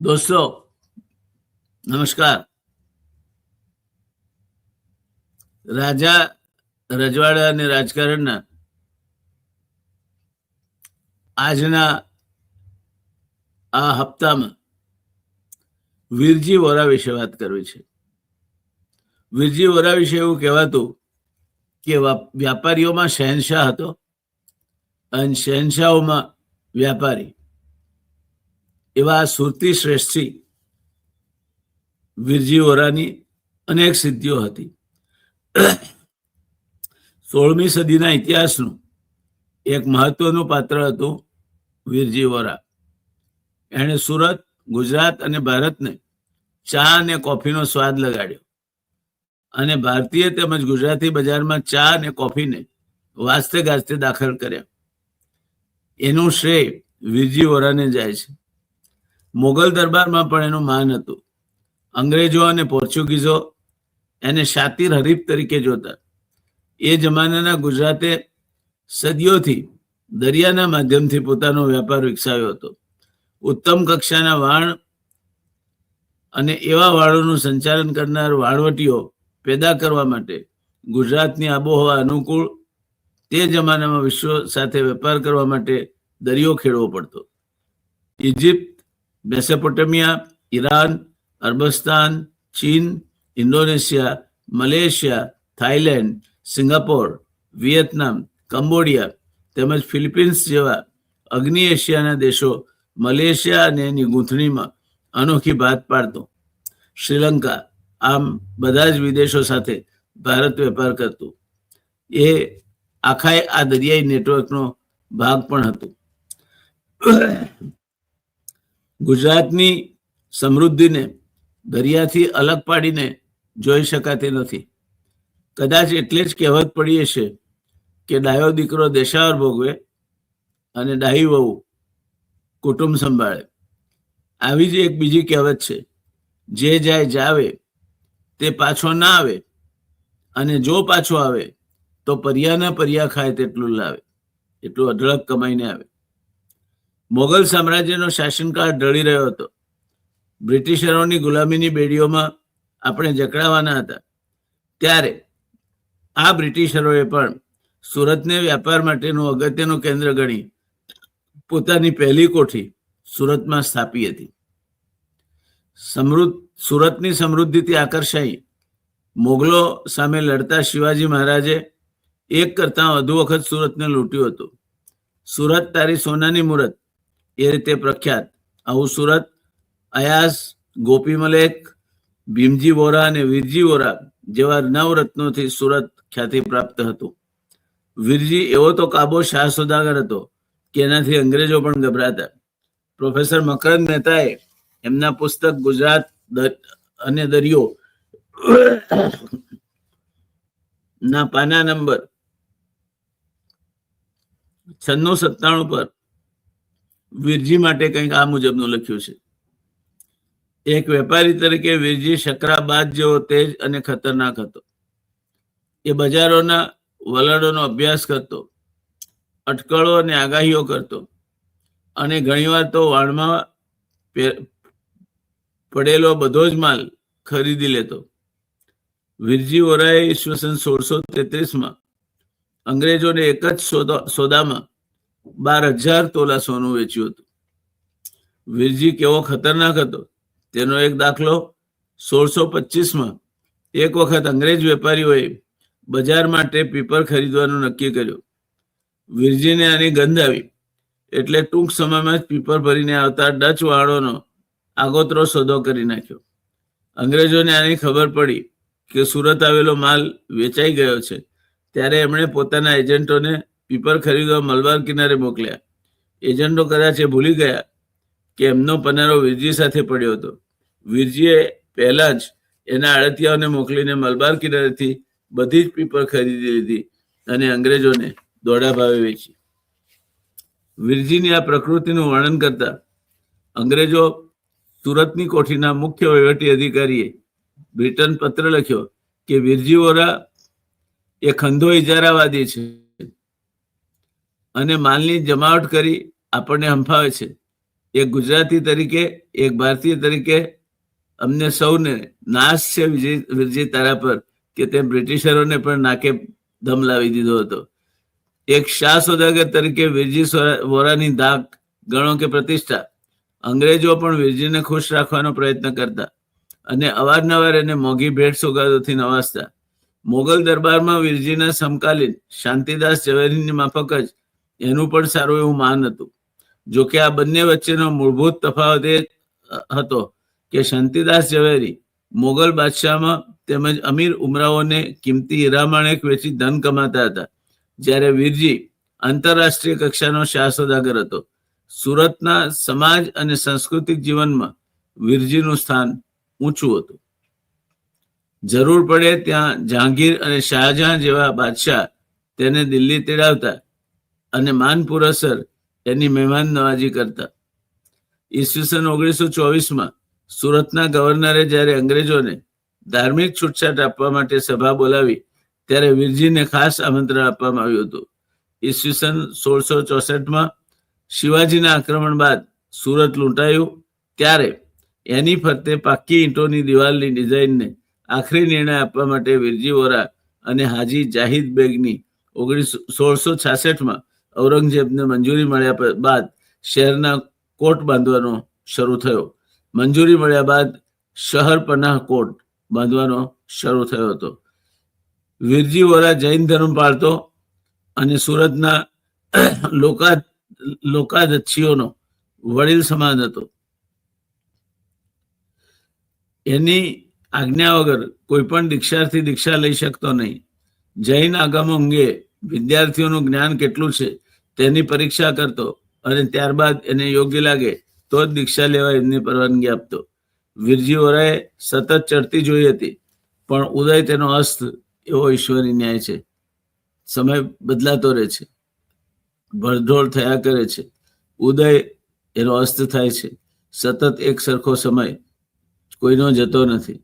દોસ્તો નમસ્કાર. રાજા રજવાડા અને રાજકારણના આજના આ હપ્તામાં વીરજી વોરા વિશે વાત કરવી છે. વીરજી વોરા વિશે એવું કહેવાતું કે વ્યાપારીઓમાં શહેનશાહ હતો અને શહેનશાહોમાં વ્યાપારી. એવા સુરતી શ્રેષ્ઠી વીરજી વોરાની અનેક સિદ્ધિઓ હતી. 16મી સદીના ઇતિહાસનું એક મહત્વનું પાત્ર હતું વીરજી વોરા. એણે સુરત, ગુજરાત અને ભારતને ચા અને કોફીનો સ્વાદ લગાડ્યો અને ભારતીય તેમજ ગુજરાતી બજારમાં ચા અને કોફીને વાસ્તે ગાજતે દાખલ કર્યા. એનું શ્રેય વીરજી વોરાને જાય છે. મોગલ દરબારમાં પણ એનું માન હતું. અંગ્રેજો અને પોર્ચુગીઝો એને શાતિર હરીફ તરીકે જોતા. એ જમાનાના ગુજરાતે સદીઓથી દરિયાના માધ્યમથી પોતાનો વેપાર વિકસાવ્યો હતો. ઉત્તમ કક્ષાના વાણ અને એવા વાળોનું સંચાલન કરનાર વાળવટીઓ પેદા કરવા માટે ગુજરાતની આબોહવા અનુકૂળ. તે જમાનામાં વિશ્વ સાથે વેપાર કરવા માટે દરિયો ખેડવો પડતો. ઇજિપ્ત, મેસોપોટેમિયા, ઈરાન, અરબસ્તાન, ચીન, Indonesia, Malaysia, Thailand, Singapore, Vietnam, Cambodia તેમજ ફિલિપિન્સ જેવા અગ્નિ એશિયાના દેશો મલેશિયા અને એની ગૂંથણીમાં અનોખી ભાત પાડતો. શ્રીલંકા, આમ બધા જ વિદેશો સાથે ભારત વેપાર કરતું. એ આખા આ દરિયાઈ નેટવર્કનો ભાગ પણ હતું. ગુજરાતની સમૃદ્ધિને દરિયાથી અલગ પાડીને જોઈ શકાતી નથી. કદાચ એટલે જ કહેવત પડી હશે કે ડાયો દીકરો દેશાવર ભોગવે અને ડાહી વહુ કુટુંબ સંભાળે. આવી જ એક બીજી કહેવત છે, જે જાય જાવે તે પાછો ના આવે, અને જો પાછો આવે તો પરિયાના પરિયા ખાય તેટલું લાવે, એટલું અઢળક કમાઈને આવે. મોગલ સામ્રાજ્યનો શાસનકાળ ઢળી રહ્યો હતો. બ્રિટિશરોની ગુલામીની બેડીઓમાં આપણે જકડાવાના હતા. ત્યારે આ બ્રિટિશરોએ પણ સુરતને વ્યાપાર માટેનું અગત્યનું કેન્દ્ર ગણી પોતાની પહેલી કોઠી સુરતમાં સ્થાપી હતી. સુરતની સમૃદ્ધિથી આકર્ષાઈ મોગલો સામે લડતા શિવાજી મહારાજે એક કરતાં વધુ વખત સુરતને લૂંટ્યું હતું. સુરત તારી સોનાની મૂરત એ રીતે પ્રખ્યાત. આવું સુરત અયાસ, ગોપી મલેક, ભીમજી વોરા અને વીરજી વોરા જેવા નવરત્નોથી સુરત ખ્યાતિ પ્રાપ્ત હતું. વીરજી એવો તો કાબો શાહ સોદાગર હતો કે એનાથી અંગ્રેજો પણ ગભરાતા. પ્રોફેસર મકરંદ મહેતાએ એમના પુસ્તક ગુજરાત અને દરિયો ના પાના નંબર 96-97 પર વીરજી માટે કંઈક આ મુજબનું લખ્યું છે. એક વેપારી તરીકે વીરજી શકરાબાદ જેવો તેજ અને ખતરનાક હતો. એ બજારોના વલણોનો અભ્યાસ કરતો, અટકળો અને આગાહીઓ કરતો અને ઘણીવાર તો વાણમાં પડેલો બધો જ માલ ખરીદી લેતો. વીરજી વોરાએ ઈસવીસન 1633માં અંગ્રેજોને એક જ સોદામાં 12,000 તોલા સોનું વેચ્યું હતું. વીરજી કેવો ખતરનાક હતો તેનો એક દાખલો 1625માં એક વખત અંગ્રેજ વેપારીઓએ બજાર માટે પીપર ખરીદવાનું નક્કી કર્યું. વીરજીને આની ગંધ આવી એટલે ટૂંક સમયમાં જ પીપર ભરીને આવતા ડચ વાળોનો આગોતરો સોદો કરી નાખ્યો. અંગ્રેજોને આની ખબર પડી કે સુરત આવેલો માલ વેચાઈ ગયો છે, ત્યારે એમણે પોતાના એજન્ટોને પીપર ખરીદવા મલબાર કિનારે મોકલ્યા. એજન્ટો કદાચ એ ભૂલી ગયા કે એમનો પનારો વીરજી સાથે પડ્યો હતો. વીરજીએ પહેલા જ એના આડતિયાઓને મોકલીને મલબાર કિનારેથી બધી જ પીપર ખરીદી લીધી અને અંગ્રેજોને દોડા ભાવે વેચી. વીરજીની આ પ્રકૃતિનું વર્ણન કરતા અંગ્રેજો સુરતની કોઠીના મુખ્ય વહીવટી અધિકારીએ બ્રિટન પત્ર લખ્યો કે વીરજી વોરા એ ખંધો ઇજારાવાદી છે અને માલની જમાવટ કરી આપણને હંફાવે છે. એક ગુજરાતી તરીકે, એક ભારતીય તરીકે અમને સૌને નાશ છે વીરજી તારા પર કે તે બ્રિટિશરોને પણ નાકે દમ લાવી દીધો હતો. એક શાહ સોદાગર તરીકે વીરજી વોરાની ધાક ગણો કે પ્રતિષ્ઠા. અંગ્રેજો પણ વીરજીને ખુશ રાખવાનો પ્રયત્ન કરતા અને અવારનવાર એને મોંઘી ભેટ સોગાદોથી નવાજતા. મોગલ દરબારમાં વીરજીના સમકાલીન શાંતિદાસ ઝવેરીની માફક જ એનું પણ સારું એવું માન હતું. જોકે આ બંને વચ્ચેનો મૂળભૂત તફાવત એ હતો કે શાંતિદાસ ઝવેરી મોગલ બાદશાહમાં તેમજ અમીર ઉમરાઓને કિંમતી હીરામાણેક વેચી ધન કમાતા હતા, જ્યારે વીરજી આંતરરાષ્ટ્રીય કક્ષાનો શાહ સોદાગર હતો. સુરતના સમાજ અને સાંસ્કૃતિક જીવનમાં વીરજીનું સ્થાન ઊંચું હતું. જરૂર પડે ત્યાં જહાંગીર અને શાહજહાં જેવા બાદશાહ તેને દિલ્હી તેડાવતા અને માનપુરસર એની મહેમાન નવાજી કરતા. ઈસવીસન 1924માં સુરતના ગવર્નરે જ્યારે અંગ્રેજોને ધાર્મિક છૂટછાટ આપવા માટે સભા બોલાવી ત્યારે વીરજીને ખાસ આમંત્રણ આપવામાં આવ્યું હતું. ઈસવીસન 1664માં શિવાજીના આક્રમણ બાદ સુરત લૂંટાયું ત્યારે એની ફરતે પાક્કી ઈંટોની દિવાલની ડિઝાઇનને આખરી નિર્ણય આપવા માટે વીરજી વોરા અને હાજી જાહિદ બેગની 1666માં ઔરંગઝેબને મંજૂરી મળ્યા બાદ શહેરના કોટ બાંધવાનો શરૂ થયો. મંજૂરી મળ્યા બાદ શહર પનાહ કોટ બાંધવાનો શરૂ થયો હતો. વીરજી વોરા જૈન ધર્મ પાળતો અને સુરતના લોકાદચ્છીઓનો વડીલ સમાન હતો. એની આજ્ઞા વગર કોઈ પણ દીક્ષાર્થી દીક્ષા લઈ શકતો નહીં. જૈન આગમો અંગે વિદ્યાર્થીઓનું જ્ઞાન કેટલું છે તેની પરીક્ષા કરતો અને ત્યારબાદ એને યોગ્ય લાગે તો જ દીક્ષા લેવા એમની પરવાનગી આપતો. વીરજી વોરાએ સતત ચડતી જોઈ હતી, પણ ઉદય તેનો અસ્ત એવો ઈશ્વરી ન્યાય છે. સમય બદલાતો રહે છે, ભરઢોળ થયા કરે છે, ઉદય એનો અસ્ત થાય છે. સતત એક સરખો સમય કોઈનો જતો નથી.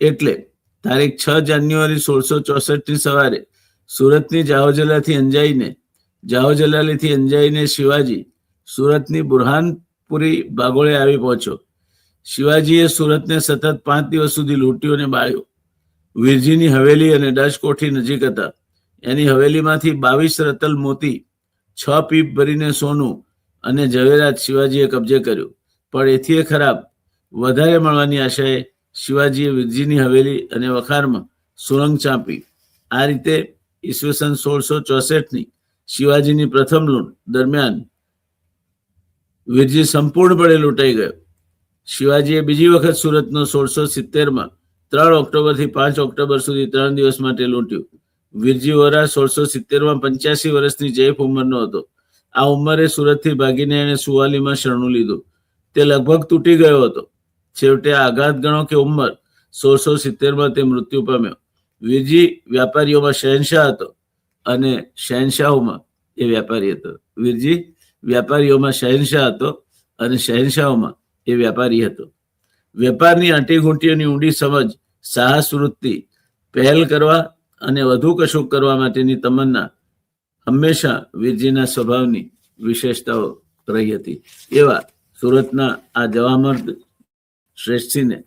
એટલે તારીખ 6 જાન્યુઆરી 1664ની સવારે સુરતની જાહોજલાલીથી અંજાઈને શિવાજી સુરતની બુરહાનપુરી બાગોળે આવી પહોંચ્યો. શિવાજીએ સુરતને સતત 5 દિવસ સુધી લૂંટ્યું અને બાળ્યું. વીરજીની હવેલી અને ડચ કોઠી નજીક હતા. એની હવેલીમાંથી 22 રતલ મોતી, 6 પીપ ભરીને સોનું અને ઝવેરાત શિવાજીએ કબજે કર્યું. પણ એથી ખરાબ વધારે મળવાની આશાએ શિવાજીએ વીરજીની હવેલી અને વખારમાં સુરંગ ચાંપી. આ રીતે ઈસવીસન 1664ની શિવાજીની પ્રથમ લૂંટ દરમિયાન વીરજી સંપૂર્ણપણે લૂંટાઈ ગયો. શિવાજીએ બીજી વખત સુરતનો 1670માં 3 ઓક્ટોબરથી 5 ઓક્ટોબર સુધી 3 દિવસ માટે લૂંટ્યું. વીરજી વોરા 1670માં 85 વર્ષની જૈફ ઉંમરનો હતો. આ ઉંમરે સુરતથી ભાગીને એણે સુવાલીમાં શરણું લીધું. તે લગભગ તૂટી ગયો હતો. છેવટે આઘાત ગણો કે ઉંમર 1670માં તે મૃત્યુ પામ્યો. વીરજી વ્યાપારીઓમાં શહેનશાહ હતો અને શહેનશાહોમાં એ વ્યાપારી હતો. વીરજી વ્યાપારીઓમાં શહેનશાહ હતો અને શહેનશાહોમાં એ વ્યાપારી હતો. વેપારની આંટીઘૂંટીઓની ઊંડી સમજ, સાહસ વૃત્તિ, પહેલ કરવા અને વધુ કશુંક કરવા માટેની તમન્ના હંમેશા વીરજીના સ્વભાવની વિશેષતાઓ રહી હતી. એવા સુરતના આ જવામર્દ શ્રેષ્ઠીને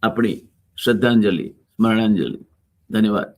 આપણી શ્રદ્ધાંજલિ, સ્મરણાંજલિ. ધન્યવાદ.